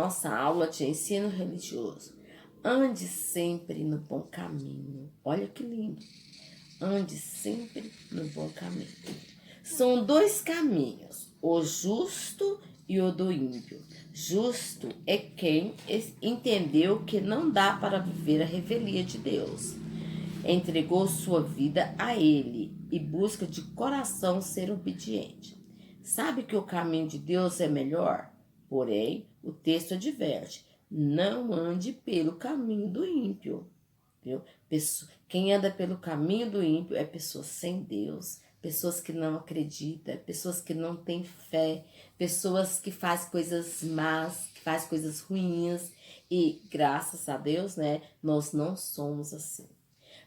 Nossa aula de ensino religioso. Ande sempre no bom caminho. Olha que lindo. Ande sempre no bom caminho. São dois caminhos, o justo e o do ímpio. Justo é quem entendeu que não dá para viver a revelia de Deus. Entregou sua vida a Ele e busca de coração ser obediente. Sabe que o caminho de Deus é melhor? Porém, o texto adverte: não ande pelo caminho do ímpio. Viu? Quem anda pelo caminho do ímpio é pessoas sem Deus, pessoas que não acreditam, pessoas que não têm fé, pessoas que fazem coisas más, que fazem coisas ruins. E graças a Deus, né, nós não somos assim.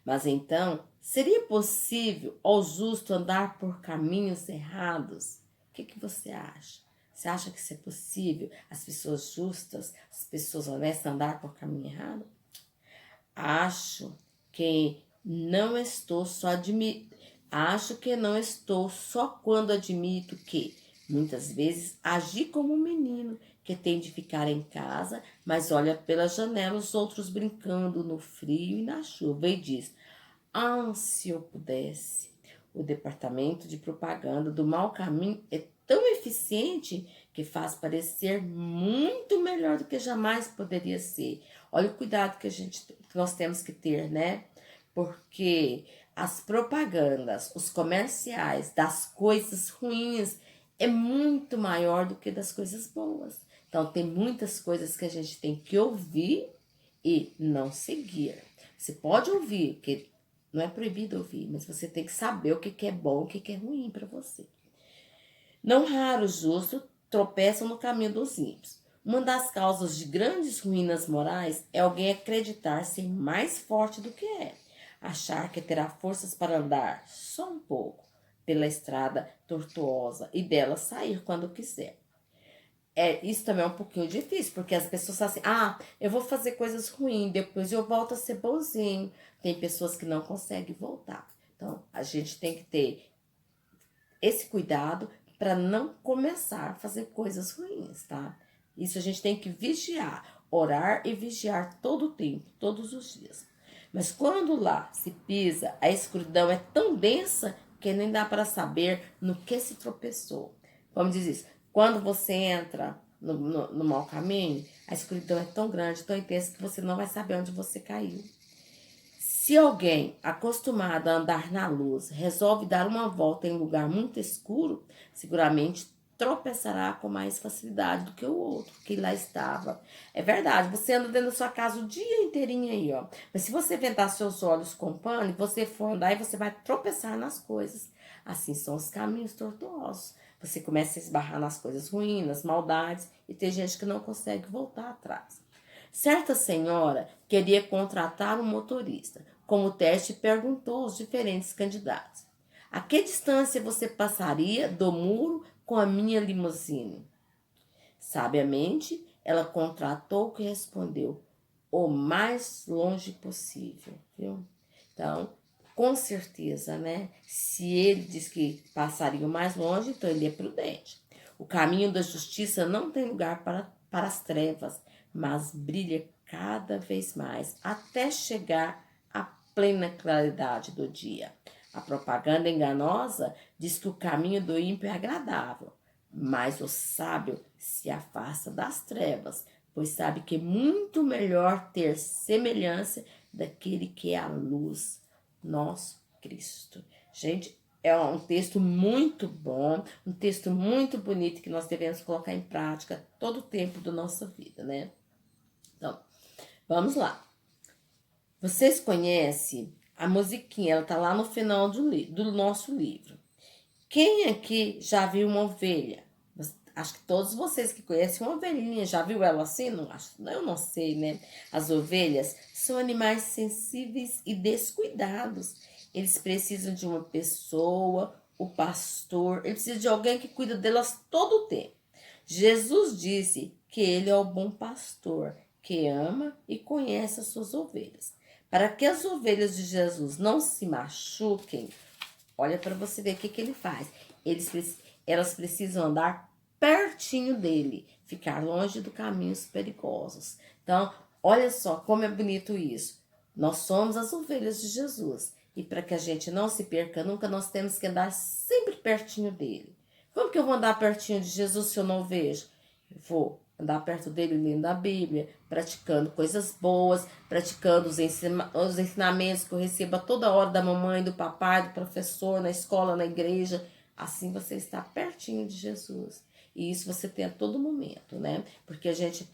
Mas então, seria possível ao justo andar por caminhos errados? O que você acha? Você acha que isso é possível? As pessoas justas, as pessoas honestas andar por caminho errado? Acho que não estou só quando admito que muitas vezes agi como um menino que tem de ficar em casa, mas olha pela janela os outros brincando no frio e na chuva e diz: ah, se eu pudesse. O departamento de propaganda do mau caminho é tão eficiente que faz parecer muito melhor do que jamais poderia ser. Olha o cuidado que nós temos que ter, né? Porque as propagandas, os comerciais das coisas ruins é muito maior do que das coisas boas. Então tem muitas coisas que a gente tem que ouvir e não seguir. Você pode ouvir, que não é proibido ouvir, mas você tem que saber o que é bom, o que é ruim para você. Não raro os justos tropeçam no caminho dos ímpios. Uma das causas de grandes ruínas morais é alguém acreditar ser mais forte do que é. Achar que terá forças para andar só um pouco pela estrada tortuosa e dela sair quando quiser. Isso também é um pouquinho difícil, porque as pessoas falam assim: eu vou fazer coisas ruins, depois eu volto a ser bonzinho. Tem pessoas que não conseguem voltar. Então, a gente tem que ter esse cuidado para não começar a fazer coisas ruins, tá? Isso a gente tem que vigiar, orar e vigiar todo o tempo, todos os dias. Mas quando lá se pisa, a escuridão é tão densa que nem dá para saber no que se tropeçou. Como diz isso, quando você entra no mau caminho, a escuridão é tão grande, tão intensa, que você não vai saber onde você caiu. Se alguém acostumado a andar na luz resolve dar uma volta em um lugar muito escuro, seguramente tropeçará com mais facilidade do que o outro que lá estava. É verdade, você anda dentro da sua casa o dia inteirinho aí, ó. Mas se você vendar seus olhos com pano e você for andar, você vai tropeçar nas coisas. Assim são os caminhos tortuosos. Você começa a esbarrar nas coisas ruins, nas maldades, e tem gente que não consegue voltar atrás. Certa senhora queria contratar um motorista. Como teste, perguntou aos diferentes candidatos: a que distância você passaria do muro com a minha limusine? Sabiamente, ela contratou o que respondeu: o mais longe possível, viu? Então, com certeza, né? Se ele diz que passaria o mais longe, então ele é prudente. O caminho da justiça não tem lugar para as trevas, mas brilha cada vez mais até chegar à plena claridade do dia. A propaganda enganosa diz que o caminho do ímpio é agradável, mas o sábio se afasta das trevas, pois sabe que é muito melhor ter semelhança daquele que é a luz, nosso Cristo. Gente, é um texto muito bom, um texto muito bonito que nós devemos colocar em prática todo o tempo da nossa vida, né? Então, vamos lá. Vocês conhecem a musiquinha? Ela tá lá no final do nosso livro. Quem aqui já viu uma ovelha? Acho que todos vocês que conhecem uma ovelhinha, já viu ela assim? Não, eu não sei, né? As ovelhas são animais sensíveis e descuidados. Eles precisam de uma pessoa, o pastor, eles precisam de alguém que cuida delas todo o tempo. Jesus disse que ele é o bom pastor, que ama e conhece as suas ovelhas. Para que as ovelhas de Jesus não se machuquem, olha para você ver o que ele faz. Elas precisam andar pertinho dele, ficar longe dos caminhos perigosos. Então, olha só como é bonito isso. Nós somos as ovelhas de Jesus. E para que a gente não se perca nunca, nós temos que andar sempre pertinho dele. Como que eu vou andar pertinho de Jesus se eu não vejo? Eu vou andar perto dele lendo a Bíblia, praticando coisas boas, praticando os ensinamentos que eu recebo toda hora da mamãe, do papai, do professor, na escola, na igreja. Assim você está pertinho de Jesus. E isso você tem a todo momento, né? Porque a gente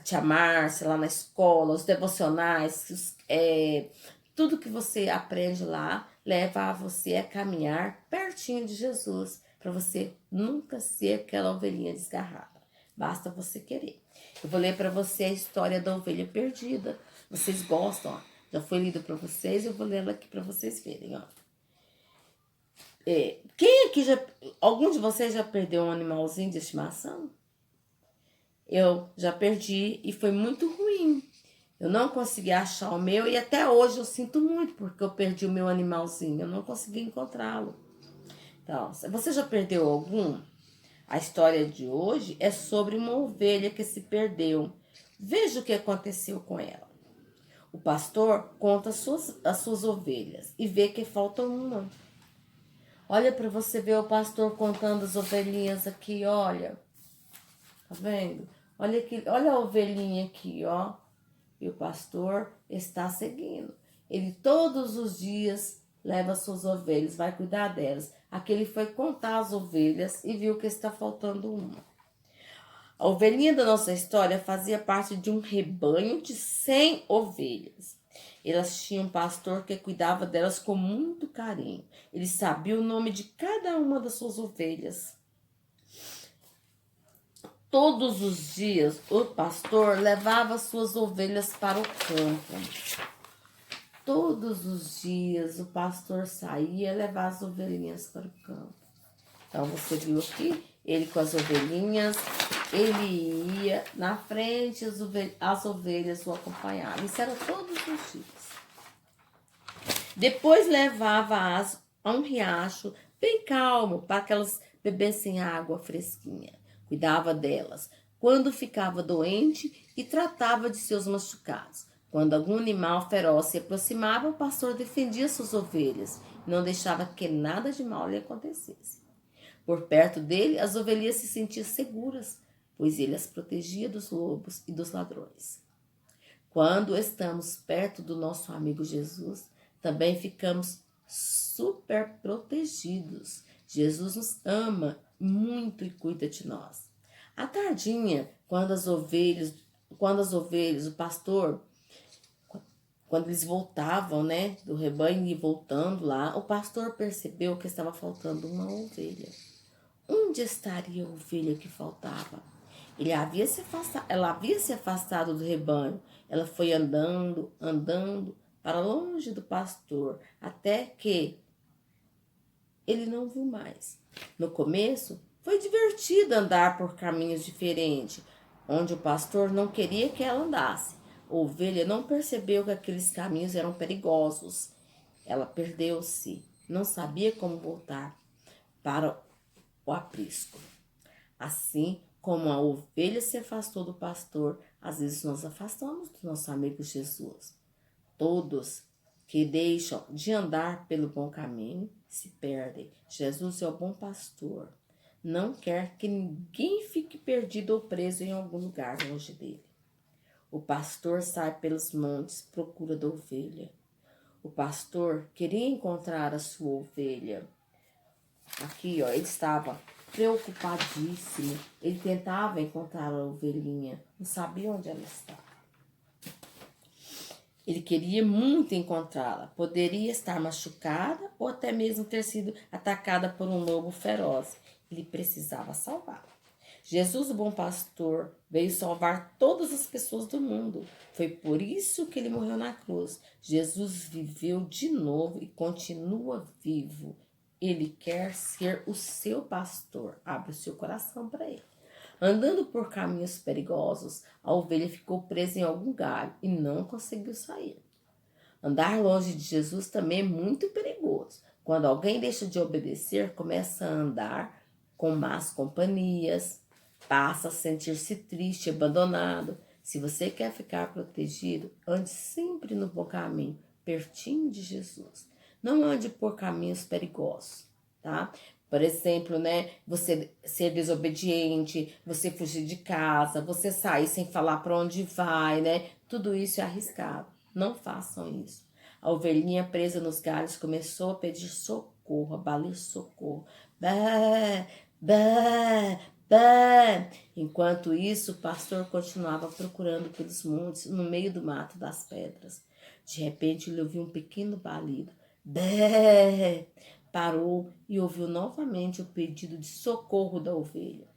te amar, sei lá, na escola, os devocionais, tudo que você aprende lá leva a você a caminhar pertinho de Jesus, para você nunca ser aquela ovelhinha desgarrada. Basta você querer. Eu vou ler para você a história da ovelha perdida. Vocês gostam, ó. Já foi lido para vocês, eu vou ler ela aqui para vocês verem, ó. Quem aqui algum de vocês já perdeu um animalzinho de estimação? Eu já perdi e foi muito ruim. Eu não consegui achar o meu e até hoje eu sinto muito porque eu perdi o meu animalzinho. Eu não consegui encontrá-lo. Então, você já perdeu algum? A história de hoje é sobre uma ovelha que se perdeu. Veja o que aconteceu com ela. O pastor conta as suas ovelhas e vê que falta uma. Olha para você ver o pastor contando as ovelhinhas aqui, olha. Tá vendo? Olha aqui, olha a ovelhinha aqui, ó. E o pastor está seguindo. Ele todos os dias leva suas ovelhas, vai cuidar delas. Aqui ele foi contar as ovelhas e viu que está faltando uma. A ovelhinha da nossa história fazia parte de um rebanho de 100 ovelhas. Elas tinham um pastor que cuidava delas com muito carinho. Ele sabia o nome de cada uma das suas ovelhas. Todos os dias, o pastor levava suas ovelhas para o campo. Todos os dias, o pastor saía e levava as ovelhinhas para o campo. Então, você viu aqui, ele com as ovelhinhas, ele ia na frente, as ovelhas o acompanhavam. Isso era todos os dias. Depois levava-as a um riacho bem calmo, para que elas bebessem água fresquinha. Cuidava delas quando ficava doente e tratava de seus machucados. Quando algum animal feroz se aproximava, o pastor defendia suas ovelhas e não deixava que nada de mal lhe acontecesse. Por perto dele, as ovelhas se sentiam seguras, pois ele as protegia dos lobos e dos ladrões. Quando estamos perto do nosso amigo Jesus, também ficamos super protegidos. Jesus nos ama muito e cuida de nós. À tardinha, quando as ovelhas, o pastor, quando eles voltavam, né, do rebanho e voltando lá, o pastor percebeu que estava faltando uma ovelha. Onde estaria a ovelha que faltava? Ela havia se afastado do rebanho. Ela foi andando para longe do pastor, até que ele não viu mais. No começo, foi divertido andar por caminhos diferentes, onde o pastor não queria que ela andasse. A ovelha não percebeu que aqueles caminhos eram perigosos. Ela perdeu-se, não sabia como voltar para o aprisco. Assim como a ovelha se afastou do pastor, às vezes nós afastamos do nosso amigo Jesus. Todos que deixam de andar pelo bom caminho se perdem. Jesus é o bom pastor. Não quer que ninguém fique perdido ou preso em algum lugar longe dele. O pastor sai pelos montes, procura da ovelha. O pastor queria encontrar a sua ovelha. Aqui, ó, ele estava preocupadíssimo. Ele tentava encontrar a ovelhinha, não sabia onde ela estava. Ele queria muito encontrá-la. Poderia estar machucada ou até mesmo ter sido atacada por um lobo feroz. Ele precisava salvá-la. Jesus, o bom pastor, veio salvar todas as pessoas do mundo. Foi por isso que ele morreu na cruz. Jesus viveu de novo e continua vivo. Ele quer ser o seu pastor. Abre o seu coração para ele. Andando por caminhos perigosos, a ovelha ficou presa em algum galho e não conseguiu sair. Andar longe de Jesus também é muito perigoso. Quando alguém deixa de obedecer, começa a andar com más companhias, passa a sentir-se triste, abandonado. Se você quer ficar protegido, ande sempre no bom caminho, pertinho de Jesus. Não ande por caminhos perigosos, tá? Por exemplo, né, você ser desobediente, você fugir de casa, você sair sem falar para onde vai, né? Tudo isso é arriscado. Não façam isso. A ovelhinha presa nos galhos começou a pedir socorro, a balir socorro. Bé, bé, bé. Enquanto isso, o pastor continuava procurando pelos montes, no meio do mato das pedras. De repente, ele ouviu um pequeno balido. Bé! Parou e ouviu novamente o pedido de socorro da ovelha.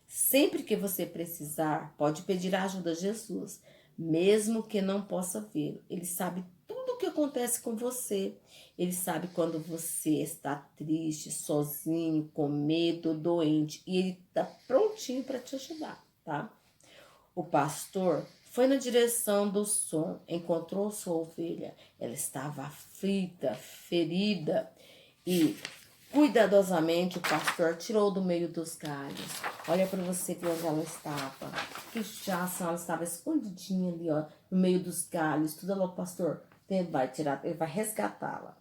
Sempre que você precisar, pode pedir ajuda a Jesus, mesmo que não possa vê-lo. Ele sabe tudo o que acontece com você. Ele sabe quando você está triste, sozinho, com medo, doente. E ele está prontinho para te ajudar, tá? O pastor foi na direção do som, encontrou sua ovelha. Ela estava aflita, ferida e cuidadosamente o pastor tirou do meio dos galhos. Olha para você ver onde ela estava. Que chato, ela estava escondidinha ali, ó, no meio dos galhos. Tudo lá, o pastor vai tirar, ele vai resgatá-la. Tá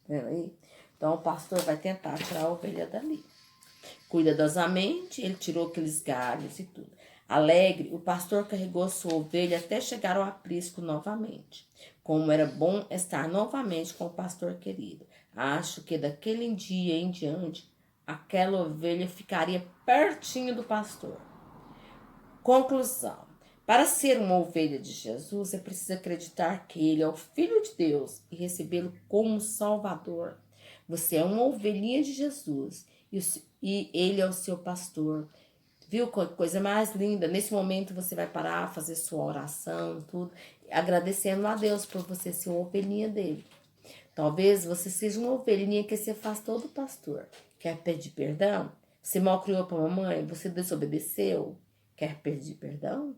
vendo aí? Então o pastor vai tentar tirar a ovelha dali. Cuidadosamente, ele tirou aqueles galhos e tudo. Alegre, o pastor carregou sua ovelha até chegar ao aprisco novamente. Como era bom estar novamente com o pastor querido. Acho que daquele dia em diante, aquela ovelha ficaria pertinho do pastor. Conclusão. Para ser uma ovelha de Jesus, é preciso acreditar que ele é o Filho de Deus e recebê-lo como Salvador. Você é uma ovelhinha de Jesus e ele é o seu pastor. Viu? Coisa mais linda. Nesse momento você vai parar, fazer sua oração, tudo, agradecendo a Deus por você ser uma ovelhinha dele. Talvez você seja uma ovelhinha que se afastou do pastor. Quer pedir perdão? Você mal criou para a mamãe? Você desobedeceu? Quer pedir perdão?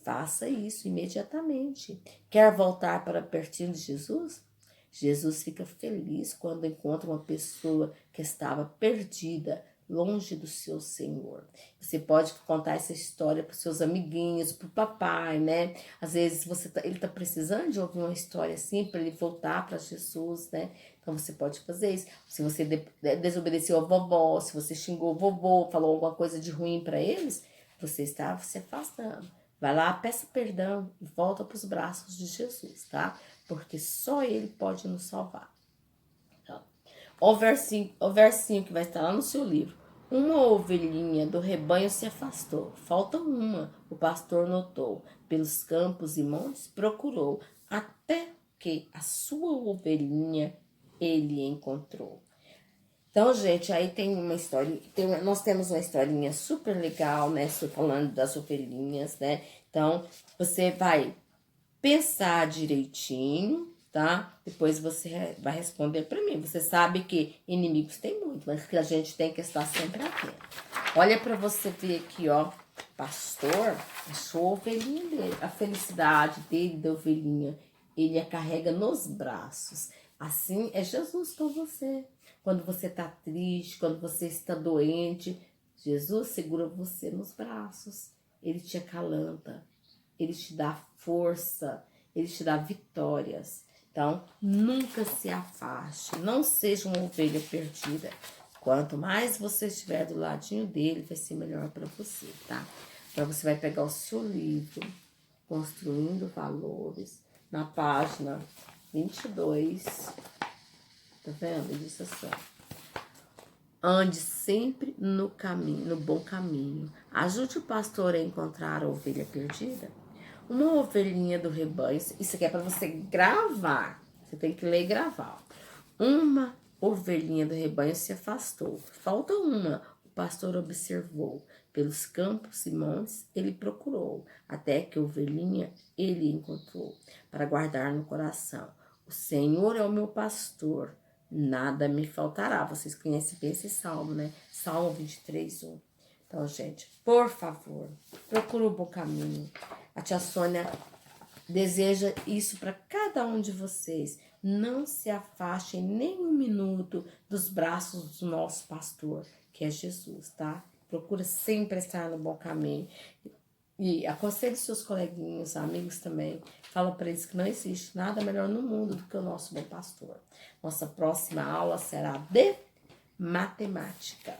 Faça isso imediatamente. Quer voltar para pertinho de Jesus? Jesus fica feliz quando encontra uma pessoa que estava perdida, longe do seu Senhor. Você pode contar essa história para os seus amiguinhos, para o papai, né? Às vezes ele está precisando de ouvir uma história assim para ele voltar para Jesus, né? Então você pode fazer isso. Se você desobedeceu a vovó, se você xingou o vovô, falou alguma coisa de ruim para eles, você está se afastando. Vai lá, peça perdão e volta para os braços de Jesus, tá? Porque só Ele pode nos salvar. Então, o versinho que vai estar lá no seu livro. Uma ovelhinha do rebanho se afastou. Falta uma, o pastor notou. Pelos campos e montes procurou, até que a sua ovelhinha ele encontrou. Então, gente, aí tem uma história, nós temos uma historinha super legal, né, falando das ovelhinhas, né, então você vai pensar direitinho, tá, depois você vai responder para mim, você sabe que inimigos tem muito, mas que a gente tem que estar sempre atento. Olha para você ver aqui, ó, pastor, achou a ovelhinha dele, a felicidade dele da ovelhinha, ele a carrega nos braços, assim é Jesus com você. Quando você está triste, quando você está doente, Jesus segura você nos braços. Ele te acalanta, ele te dá força, ele te dá vitórias. Então, nunca se afaste, não seja uma ovelha perdida. Quanto mais você estiver do ladinho dele, vai ser melhor para você, tá? Então, você vai pegar o seu livro, Construindo Valores, na página 22. Tá vendo? Ele disse assim, ande sempre no caminho, no bom caminho. Ajude o pastor a encontrar a ovelha perdida. Uma ovelhinha do rebanho, isso aqui é para você gravar. Você tem que ler e gravar. Uma ovelhinha do rebanho se afastou. Falta uma. O pastor observou. Pelos campos e montes ele procurou, até que a ovelhinha ele encontrou, para guardar no coração. O Senhor é o meu pastor, nada me faltará. Vocês conhecem bem esse salmo, né? Salmo 23, 1. Então, gente, por favor, procure um bom caminho. A tia Sônia deseja isso para cada um de vocês. Não se afastem nem um minuto dos braços do nosso pastor, que é Jesus, tá? Procura sempre estar no bom caminho. E aconselhe seus coleguinhas, amigos também. Fala para eles que não existe nada melhor no mundo do que o nosso bom pastor. Nossa próxima aula será de matemática.